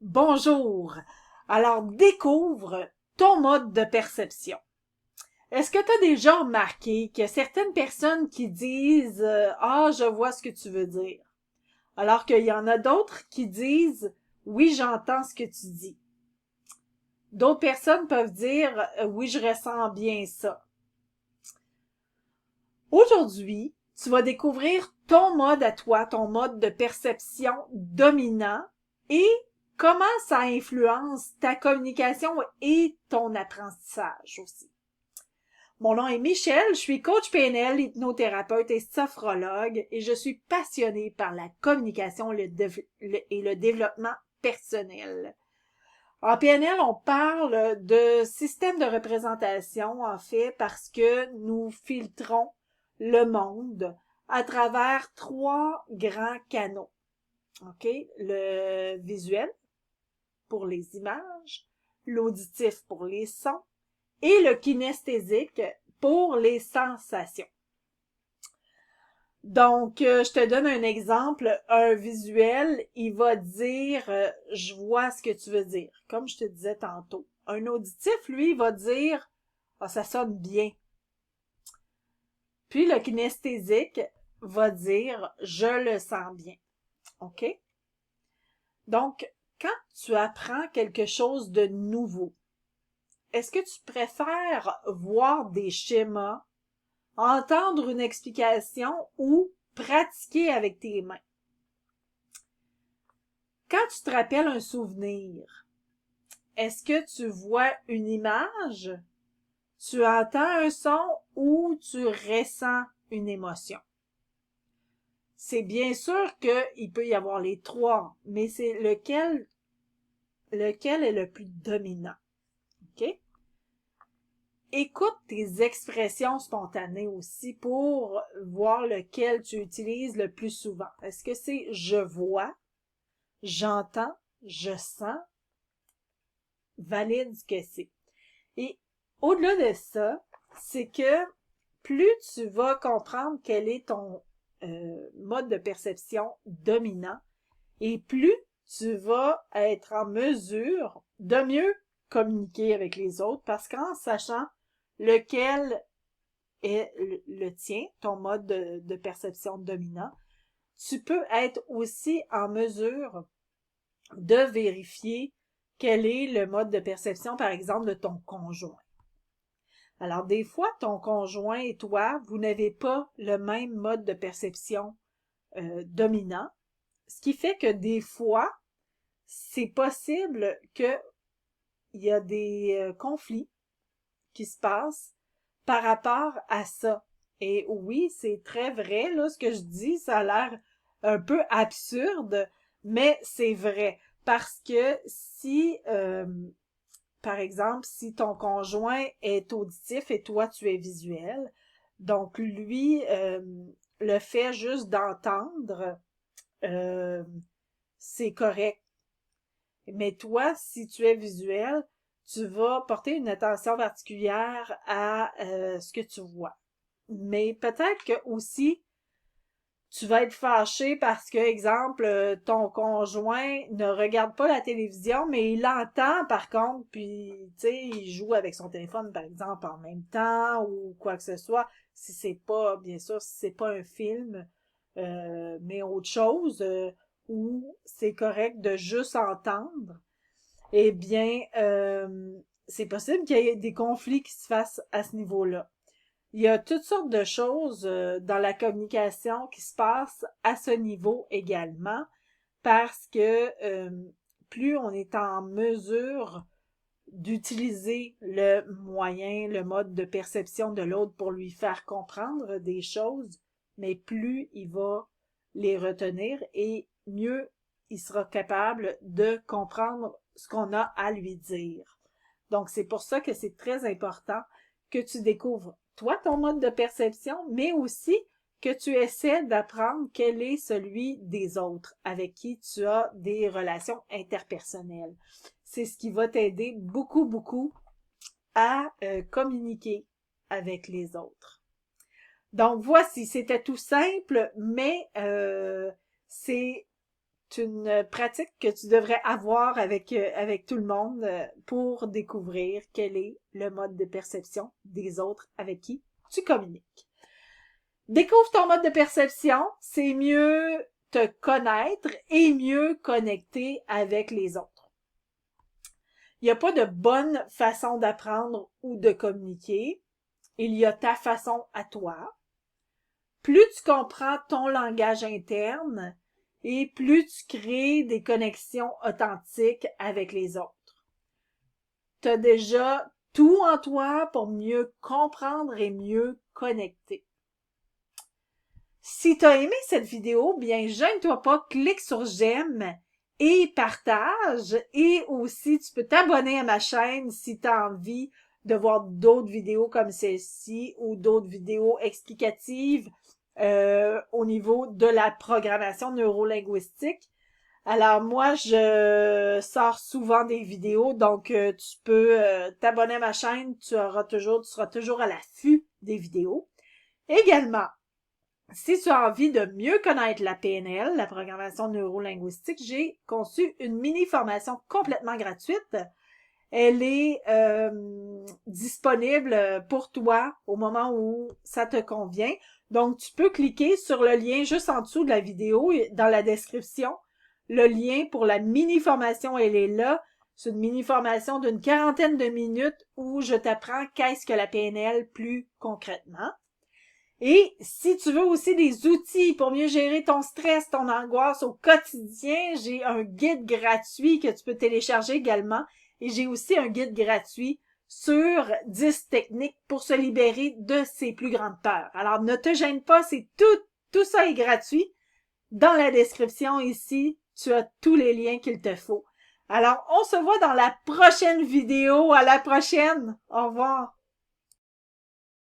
Bonjour! Alors, découvre ton mode de perception. Est-ce que tu as déjà remarqué qu'il y a certaines personnes qui disent Ah, je vois ce que tu veux dire, alors qu'il y en a d'autres qui disent Oui, j'entends ce que tu dis. D'autres personnes peuvent dire Oui, je ressens bien ça. Aujourd'hui, tu vas découvrir ton mode à toi, ton mode de perception dominant et comment ça influence ta communication et ton apprentissage aussi. Mon nom est Michel, je suis coach PNL, hypnothérapeute et sophrologue et je suis passionnée par la communication et le développement personnel. En PNL, on parle de système de représentation, en fait, parce que nous filtrons le monde à travers trois grands canaux. OK? Le visuel pour les images, l'auditif pour les sons et le kinesthésique pour les sensations. Donc, je te donne un exemple. Un visuel, il va dire je vois ce que tu veux dire, comme je te disais tantôt. Un auditif, lui, il va dire ah, ça sonne bien. Puis le kinesthésique va dire je le sens bien. OK? Donc, quand tu apprends quelque chose de nouveau, est-ce que tu préfères voir des schémas, entendre une explication ou pratiquer avec tes mains? Quand tu te rappelles un souvenir, est-ce que tu vois une image, tu entends un son ou tu ressens une émotion? C'est bien sûr qu'il peut y avoir les trois, mais c'est lequel est le plus dominant. OK? Écoute tes expressions spontanées aussi pour voir lequel tu utilises le plus souvent. Est-ce que c'est je vois, j'entends, je sens, valide ce que c'est. Et au-delà de ça, c'est que plus tu vas comprendre quel est ton mode de perception dominant et plus tu vas être en mesure de mieux communiquer avec les autres parce qu'en sachant lequel est le tien, ton mode de perception dominant, tu peux être aussi en mesure de vérifier quel est le mode de perception, par exemple, de ton conjoint. Alors, des fois, ton conjoint et toi, vous n'avez pas le même mode de perception dominant, ce qui fait que des fois, c'est possible qu'il y a des conflits qui se passent par rapport à ça. Et oui, c'est très vrai, là, ce que je dis, ça a l'air un peu absurde, mais c'est vrai. Parce que si, par exemple, si ton conjoint est auditif et toi, tu es visuel, donc lui, le fait juste d'entendre, euh, c'est correct. Mais toi, si tu es visuel, tu vas porter une attention particulière à ce que tu vois. Mais peut-être que aussi, tu vas être fâché parce que, exemple, ton conjoint ne regarde pas la télévision, mais il l'entend par contre, puis, tu sais, il joue avec son téléphone, par exemple, en même temps, ou quoi que ce soit, si c'est pas, bien sûr, si c'est pas un film, mais autre chose, où c'est correct de juste entendre, eh bien, c'est possible qu'il y ait des conflits qui se fassent à ce niveau-là. Il y a toutes sortes de choses dans la communication qui se passent à ce niveau également parce que plus on est en mesure d'utiliser le moyen, le mode de perception de l'autre pour lui faire comprendre des choses, mais plus il va les retenir et mieux il sera capable de comprendre ce qu'on a à lui dire. Donc, c'est pour ça que c'est très important que tu découvres, toi, ton mode de perception, mais aussi que tu essaies d'apprendre quel est celui des autres avec qui tu as des relations interpersonnelles. C'est ce qui va t'aider beaucoup, beaucoup à communiquer avec les autres. Donc, voici, c'était tout simple, mais c'est une pratique que tu devrais avoir avec tout le monde pour découvrir quel est le mode de perception des autres avec qui tu communiques. Découvre ton mode de perception, c'est mieux te connaître et mieux connecter avec les autres. Il n'y a pas de bonne façon d'apprendre ou de communiquer. Il y a ta façon à toi. Plus tu comprends ton langage interne et plus tu crées des connexions authentiques avec les autres. Tu as déjà tout en toi pour mieux comprendre et mieux connecter. Si tu as aimé cette vidéo, bien, gêne-toi pas, clique sur j'aime et partage. Et aussi, tu peux t'abonner à ma chaîne si tu as envie de voir d'autres vidéos comme celle-ci ou d'autres vidéos explicatives au niveau de la programmation neurolinguistique. Alors moi, je sors souvent des vidéos, donc tu peux t'abonner à ma chaîne, tu seras toujours à l'affût des vidéos. Également, si tu as envie de mieux connaître la PNL, la programmation neurolinguistique, j'ai conçu une mini-formation complètement gratuite. Elle est disponible pour toi au moment où ça te convient. Donc, tu peux cliquer sur le lien juste en dessous de la vidéo, dans la description. Le lien pour la mini-formation, elle est là. C'est une mini-formation d'une 40aine de minutes où je t'apprends qu'est-ce que la PNL plus concrètement. Et si tu veux aussi des outils pour mieux gérer ton stress, ton angoisse au quotidien, j'ai un guide gratuit que tu peux télécharger également. Et j'ai aussi un guide gratuit sur 10 techniques pour se libérer de ses plus grandes peurs. Alors, ne te gêne pas, c'est tout ça est gratuit. Dans la description ici, tu as tous les liens qu'il te faut. Alors, on se voit dans la prochaine vidéo. À la prochaine. Au revoir.